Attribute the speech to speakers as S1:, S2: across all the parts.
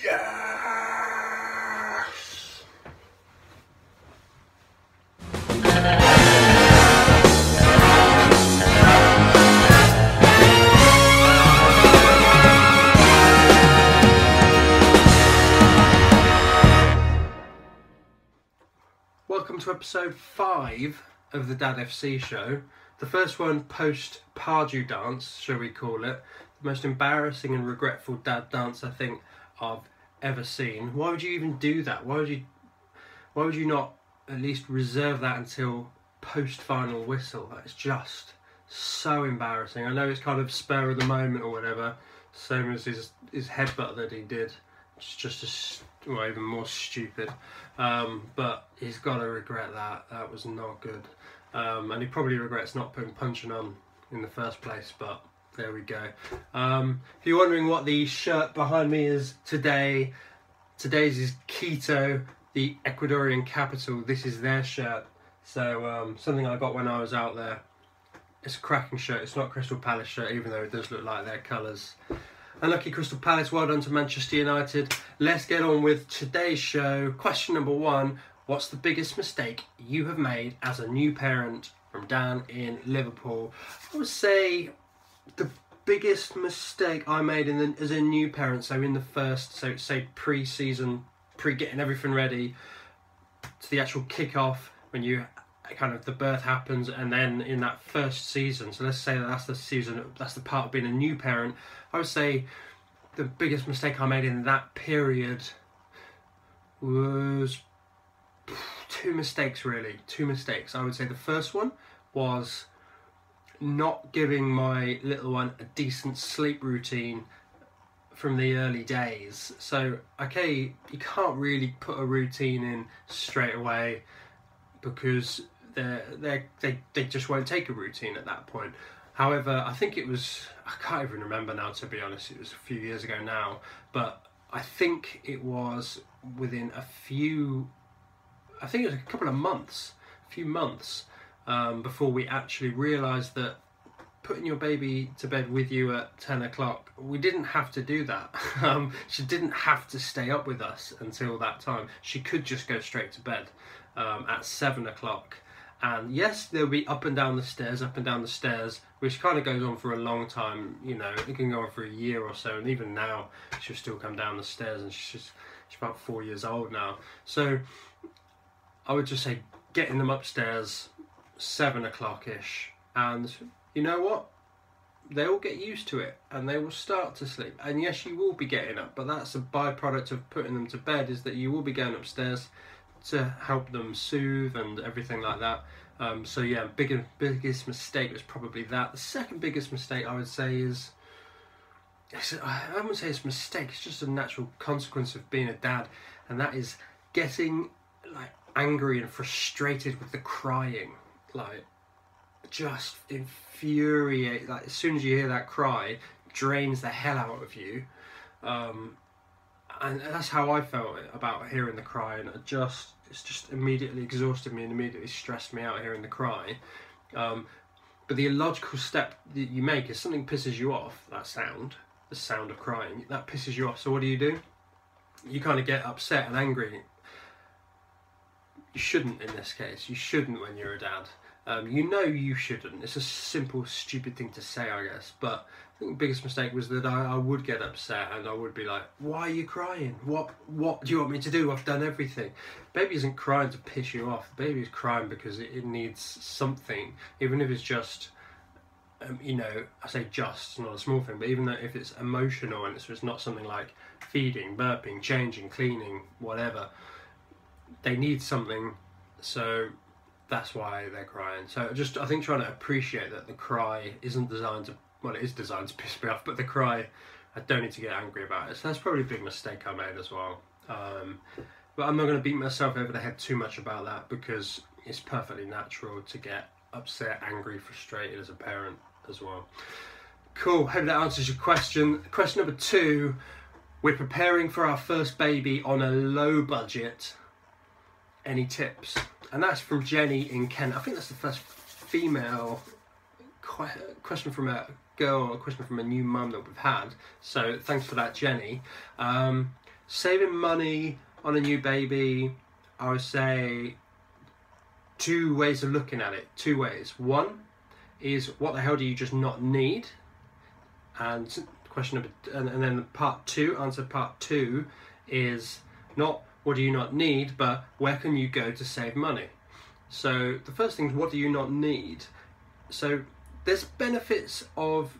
S1: Yes! Welcome to episode 5 of the Dad FC show. The first one post pardew dance, shall we call it. The most embarrassing and regretful dad dance I think I've ever seen. Why would you even do that? Why would you not at least reserve that until post final whistle? That's just so embarrassing. I know it's kind of spur of the moment or whatever, same as his headbutt that he did. It's just well, even more stupid, but he's got to regret that. That was not good, and he probably regrets not putting punching on in the first place, but there we go. If you're wondering what the shirt behind me is today, today's is Quito, the Ecuadorian capital. This is their shirt, so something I got when I was out there. It's a cracking shirt. It's not Crystal Palace shirt, even though it does look like their colours. Unlucky Crystal Palace, well done to Manchester United. Let's get on with today's show. Question number 1, what's the biggest mistake you have made as a new parent? From Dan in Liverpool. I would say the biggest mistake I made as a new parent, so in the first, so say pre-season, getting everything ready to the actual kick-off, when you kind of the birth happens, and then in that first season, so let's say that's the season, that's the part of being a new parent. I would say the biggest mistake I made in that period was two mistakes. I would say the first one was not giving my little one a decent sleep routine from the early days. So okay, you can't really put a routine in straight away because they just won't take a routine at that point. However, I think it was, I can't even remember now, to be honest, it was a few years ago now, but I think it was within a few months before we actually realised that putting your baby to bed with you at 10 o'clock, we didn't have to do that. She didn't have to stay up with us until that time. She could just go straight to bed at 7 o'clock. And yes, there'll be up and down the stairs, which kind of goes on for a long time. You know, it can go on for a year or so, and even now she'll still come down the stairs, and she's about 4 years old now. So I would just say getting them upstairs 7 o'clock-ish, and you know what? They will get used to it and they will start to sleep. And yes, you will be getting up, but that's a byproduct of putting them to bed, is that you will be going upstairs to help them soothe and everything like that. So yeah, biggest mistake was probably that. The second biggest mistake I would say is, I wouldn't say it's a mistake, it's just a natural consequence of being a dad, and that is getting like angry and frustrated with the crying. Like, just infuriate, like as soon as you hear that cry, drains the hell out of you. And that's how I felt about hearing the cry, and it's just immediately exhausted me and immediately stressed me out hearing the cry. But the illogical step that you make is something pisses you off, the sound of crying, that pisses you off. So what do? You kind of get upset and angry. You shouldn't in this case. You shouldn't when you're a dad. You know you shouldn't. It's a simple, stupid thing to say, I guess. But I think the biggest mistake was that I would get upset and I would be like, why are you crying? What do you want me to do? I've done everything. Baby isn't crying to piss you off. The baby is crying because it needs something. Even if it's just, you know, I say just, it's not a small thing, but even though if it's emotional and it's not something like feeding, burping, changing, cleaning, whatever, they need something. So that's why they're crying. So I think trying to appreciate that the cry isn't designed to, well, it is designed to piss me off, but the cry, I don't need to get angry about it. So that's probably a big mistake I made as well. But I'm not going to beat myself over the head too much about that, because it's perfectly natural to get upset, angry, frustrated as a parent as well. Cool, hope that answers your question. Question number 2, we're preparing for our first baby on a low budget. Any tips? And that's from Jenny in Kent. I think that's the first female question from a girl, or a question from a new mum that we've had. So thanks for that, Jenny. saving money on a new baby, I would say 2 ways of looking at it. 2 ways. One is, what the hell do you just not need? And and then answer part two is not what do you not need, but where can you go to save money? So the first thing is, what do you not need? So there's benefits of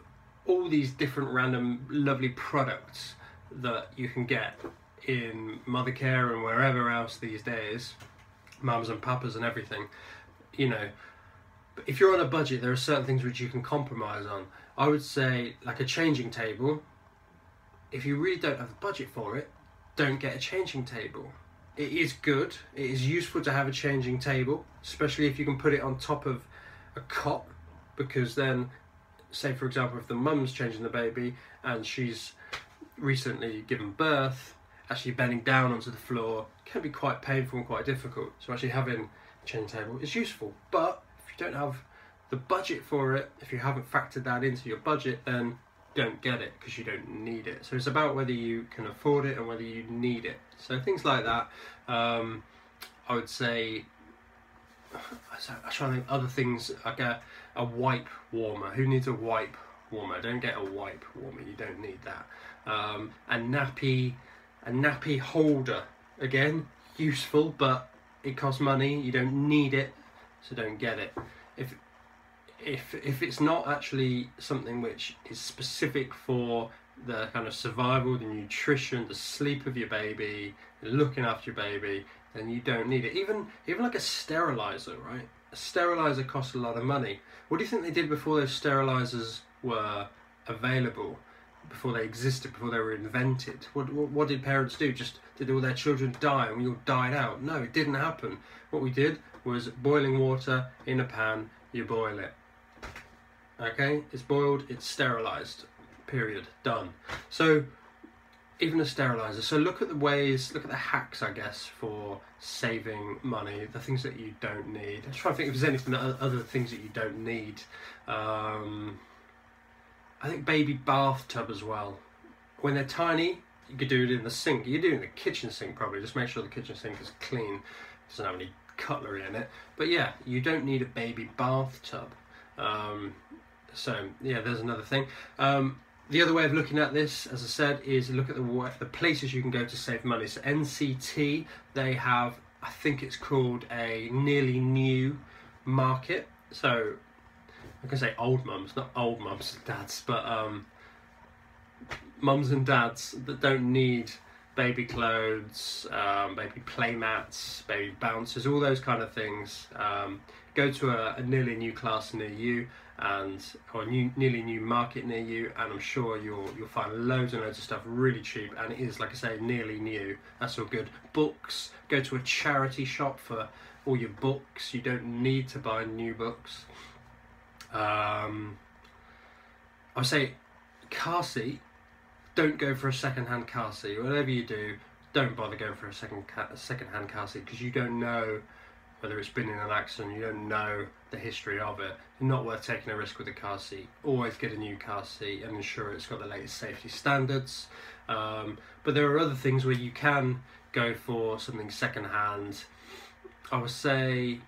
S1: all these different random lovely products that you can get in mother care and wherever else these days, mums and papas and everything, you know. But if you're on a budget, there are certain things which you can compromise on. I would say, like a changing table. If you really don't have the budget for it, don't get a changing table. It is good, it is useful to have a changing table, especially if you can put it on top of a cot, because then, say for example, if the mum's changing the baby and she's recently given birth, actually bending down onto the floor can be quite painful and quite difficult. So actually having a changing table is useful. But if you don't have the budget for it, if you haven't factored that into your budget, then don't get it, because you don't need it. So it's about whether you can afford it and whether you need it. So things like that. I would say, I'm trying to think other things, like a wipe warmer. Who needs a wipe warmer? Don't get a wipe warmer, you don't need that. A nappy holder, again, useful, but it costs money, you don't need it, so don't get it. If it's not actually something which is specific for the kind of survival, the nutrition, the sleep of your baby, looking after your baby, then you don't need it. Even like a sterilizer, right? A sterilizer costs a lot of money. What do you think they did before those sterilizers were available, before they existed, before they were invented? What did parents do? Just did all their children die and we all died out? No, it didn't happen. What we did was boiling water in a pan, you boil it. Okay, it's boiled, it's sterilized, period, done. So even a sterilizer. So look at the hacks, I guess, for saving money, the things that you don't need. I'm trying to think if there's anything other things that you don't need. I think baby bathtub as well. When they're tiny, you could do it in the sink. You could do it in the kitchen sink probably. Just make sure the kitchen sink is clean, doesn't have any cutlery in it. But yeah, you don't need a baby bathtub. So yeah, there's another thing. The other way of looking at this, as I said, is look at the places you can go to save money. So NCT, they have, I think it's called a nearly new market. So I can say old mums, not old mums and dads, but mums and dads that don't need baby clothes, baby play mats, baby bouncers, all those kind of things. Go to a nearly new class near you, or a nearly new market near you, and I'm sure you'll find loads and loads of stuff really cheap, and it is, like I say, nearly new. That's all good. Books, go to a charity shop for all your books. You don't need to buy new books. I would say car seat. Don't go for a second-hand car seat. Whatever you do, don't bother going for a second-hand car seat, because you don't know whether it's been in an accident, you don't know the history of it. Not worth taking a risk with a car seat. Always get a new car seat and ensure it's got the latest safety standards. But there are other things where you can go for something second-hand. I would say,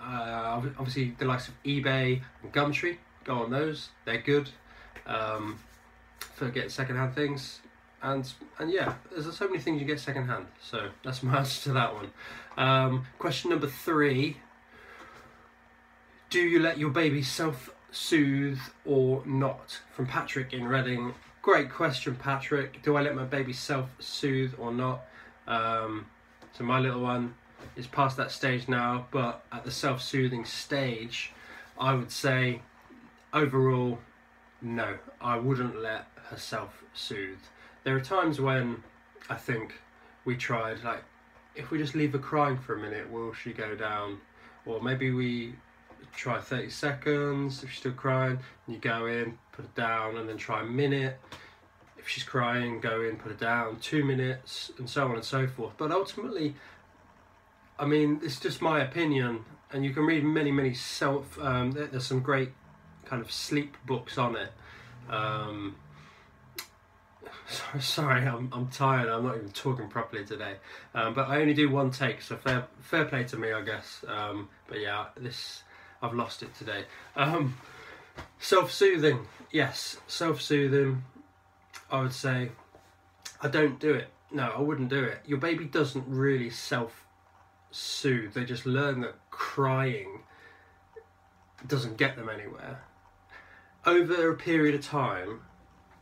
S1: obviously the likes of eBay and Gumtree, go on those, they're good for getting second-hand things. And yeah, there's so many things you get second-hand, so that's my answer to that one. Question number 3, do you let your baby self-soothe or not? From Patrick in Reading. Great question, Patrick. Do I let my baby self-soothe or not? So my little one is past that stage now, but at the self-soothing stage, I would say overall, no, I wouldn't let her self-soothe. There are times when I think we tried, like, if we just leave her crying for a minute, will she go down? Or maybe we try 30 seconds, if she's still crying, you go in, put her down, and then try a minute. If she's crying, go in, put her down, 2 minutes, and so on and so forth. But ultimately, I mean, it's just my opinion, and you can read many there's some great kind of sleep books on it. Sorry, I'm tired. I'm not even talking properly today. But I only do one take, so fair play to me, I guess. But yeah, I've lost it today. Self-soothing, yes, self-soothing. I would say I don't do it. No, I wouldn't do it. Your baby doesn't really self-soothe. They just learn that crying doesn't get them anywhere. Over a period of time,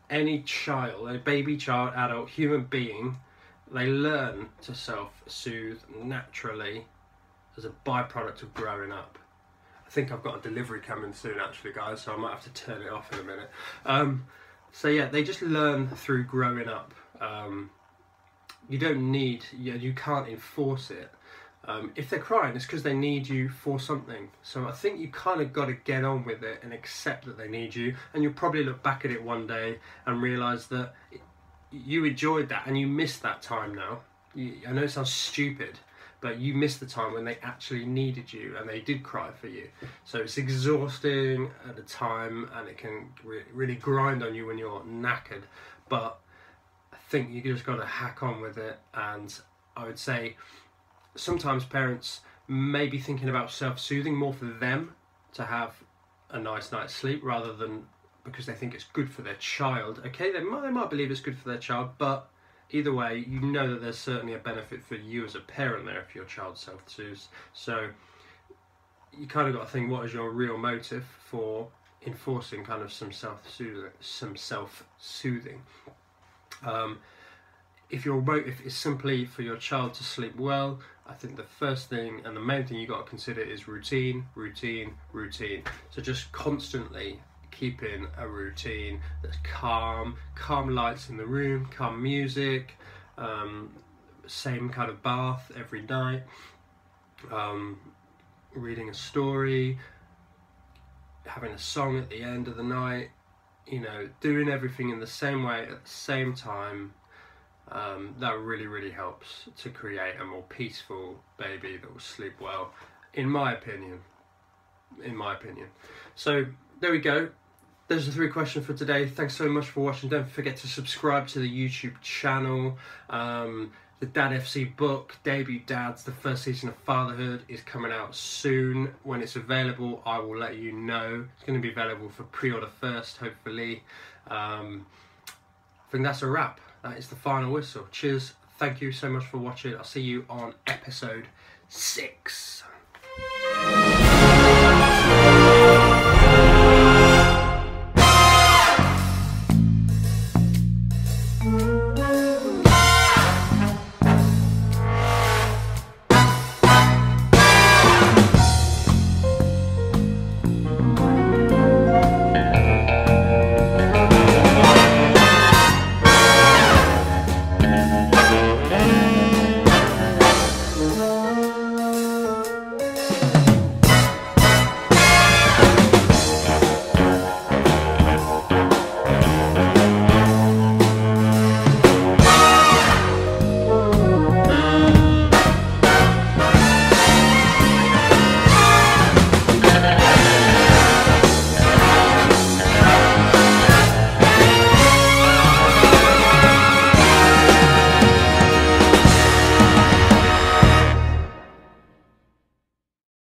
S1: any child, a baby, child, adult, human being, they learn to self-soothe naturally as a byproduct of growing up. I think I've got a delivery coming soon actually, guys, so I might have to turn it off in a minute. So yeah, they just learn through growing up. You don't need, you can't enforce it. If they're crying, it's because they need you for something. So I think you kind of got to get on with it and accept that they need you. And you'll probably look back at it one day and realise that you enjoyed that and you missed that time now. I know it sounds stupid, but you missed the time when they actually needed you and they did cry for you. So it's exhausting at the time and it can really grind on you when you're knackered. But I think you just got to hack on with it. And I would say sometimes parents may be thinking about self-soothing more for them to have a nice night's sleep rather than because they think it's good for their child. Okay, they might believe it's good for their child, but either way, you know that there's certainly a benefit for you as a parent there if your child self-soothes. So you kind of got to think, what is your real motive for enforcing kind of some self-soothing? If your motive is simply for your child to sleep well, I think the first thing and the main thing you got to consider is routine. So just constantly keeping a routine that's calm lights in the room, calm music, same kind of bath every night, reading a story, having a song at the end of the night, doing everything in the same way at the same time. That really helps to create a more peaceful baby that will sleep well, in my opinion. So there we go. Those are the 3 questions for today. Thanks so much for watching. Don't forget to subscribe to the YouTube channel. The Dad FC book, Debut Dads, the first season of fatherhood, is coming out soon. When it's available, I will let you know. It's going to be available for pre-order first, hopefully. I think that's a wrap. That is the final whistle. Cheers. Thank you so much for watching. I'll see you on episode 6.